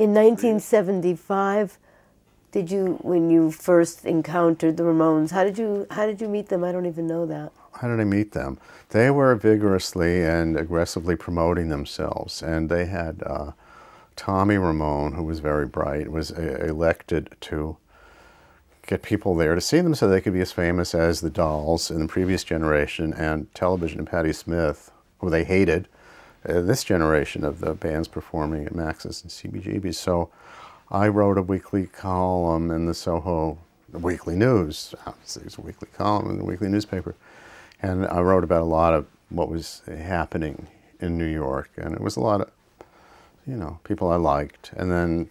In 1975, did you, when you first encountered the Ramones, how did you meet them? I don't even know that. How did I meet them? They were vigorously and aggressively promoting themselves, and they had Tommy Ramone, who was very bright, was elected to get people there to see them so they could be as famous as the Dolls in the previous generation, and Television and Patti Smith, who they hated, this generation of the bands performing at Max's and CBGB's. So I wrote a weekly column in the Soho Weekly News. It was a weekly column in the weekly newspaper. And I wrote about a lot of what was happening in New York. And it was a lot of, you know, people I liked. And then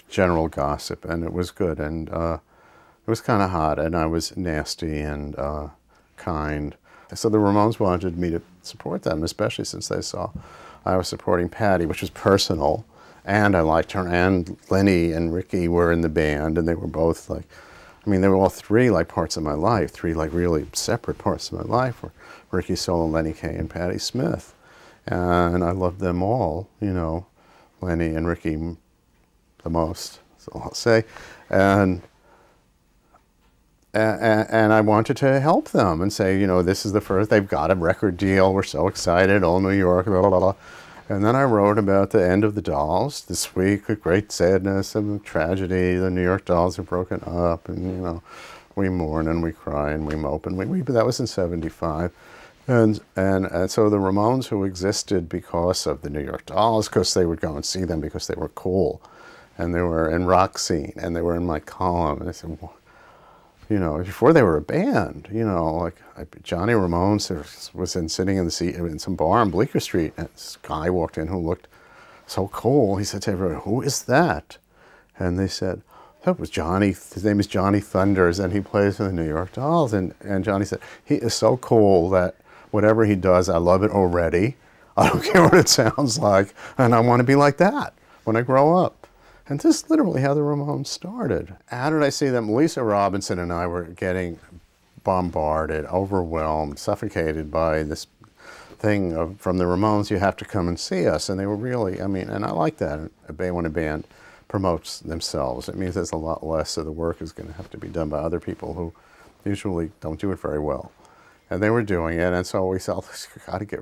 general gossip. And it was good. And it was kind of hot. And I was nasty and kind. So the Ramones wanted me to support them, especially since they saw I was supporting Patti, which was personal. And I liked her. And Lenny and Ricky were in the band. And they were both like, I mean, they were all three like parts of my life, three like really separate parts of my life, were Ricky Solo, Lenny Kaye, and Patti Smith. And I loved them all, you know, Lenny and Ricky the most, so I'll say. And I wanted to help them and say, you know, this is the first, they've got a record deal, we're so excited, all New York, blah, blah, blah. And then I wrote about the end of the Dolls this week, with great sadness and tragedy. The New York Dolls are broken up, and, you know, we mourn and we cry and we mope and we weep. But that was in '75. And so the Ramones, who existed because of the New York Dolls, because they would go and see them because they were cool, and they were in rock scene, and they were in my column. And I said, well, you know, before they were a band, you know, like Johnny Ramone was sitting in the seat in some bar on Bleecker Street, and this guy walked in who looked so cool. He said to everyone, "Who is that?" And they said, "That was Johnny. His name is Johnny Thunders, and he plays for the New York Dolls." And Johnny said, "He is so cool that whatever he does, I love it already. I don't care what it sounds like, and I want to be like that when I grow up." And this is literally how the Ramones started. How did I see them? Lisa Robinson and I were getting bombarded, overwhelmed, suffocated by this thing from the Ramones, you have to come and see us. And they were really, I mean, and I like that when a band promotes themselves. It means there's a lot less of the work is going to have to be done by other people who usually don't do it very well. And they were doing it, and so we said, got to get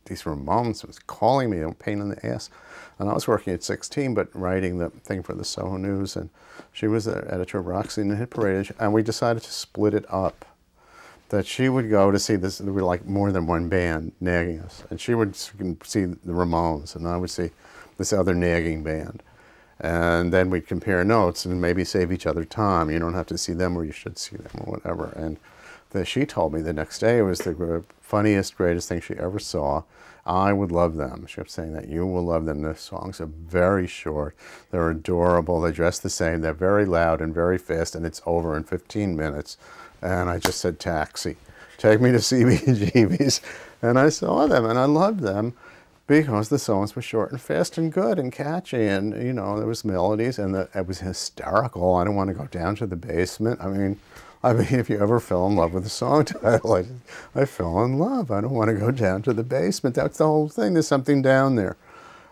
these Ramones. Was calling me, a pain in the ass. And I was working at 16, but writing the thing for the Soho News, and she was the editor of Rock Scene and Hit Parade, and we decided to split it up. That she would go to see this, there were like more than one band nagging us, and she would see the Ramones, and I would see this other nagging band. And then we'd compare notes and maybe save each other time. You don't have to see them, or you should see them, or whatever. And she told me the next day it was the funniest, greatest thing she ever saw. I would love them. She kept saying that. You will love them. The songs are very short. They're adorable. They dress the same. They're very loud and very fast, and it's over in 15 minutes. And I just said, taxi. Take me to CBGB's. And I saw them, and I loved them because the songs were short and fast and good and catchy. And, you know, there was melodies, and it was hysterical. I didn't want to go down to the basement. I mean, if you ever fell in love with a song title, I fell in love. I don't want to go down to the basement. That's the whole thing. There's something down there.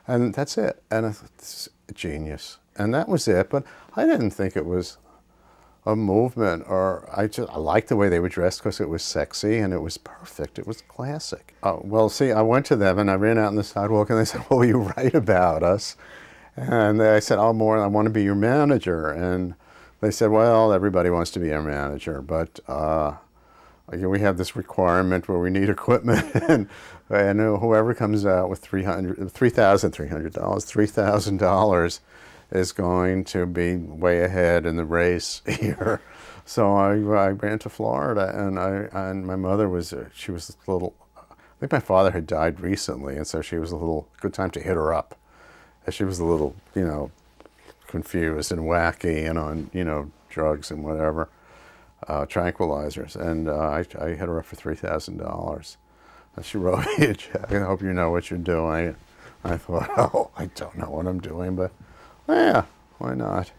And that's it. And I thought, this is genius. And that was it. But I didn't think it was a movement, or I liked the way they were dressed because it was sexy and it was perfect. It was classic. Well, see, I went to them and I ran out on the sidewalk and they said, "Well, will you write about us?" And I said, "Oh, more, I want to be your manager." And they said, "Well, everybody wants to be our manager, but we have this requirement where we need equipment, and whoever comes out with $3,000 is going to be way ahead in the race here." So I ran to Florida, and my mother was she was a little. I think my father had died recently, and so she was a little good time to hit her up. And she was a little, you know, confused and wacky and on, you know, drugs and whatever, tranquilizers. And I hit her up for $3,000. And she wrote me a check. "I hope you know what you're doing." I thought, oh, I don't know what I'm doing, but yeah, why not?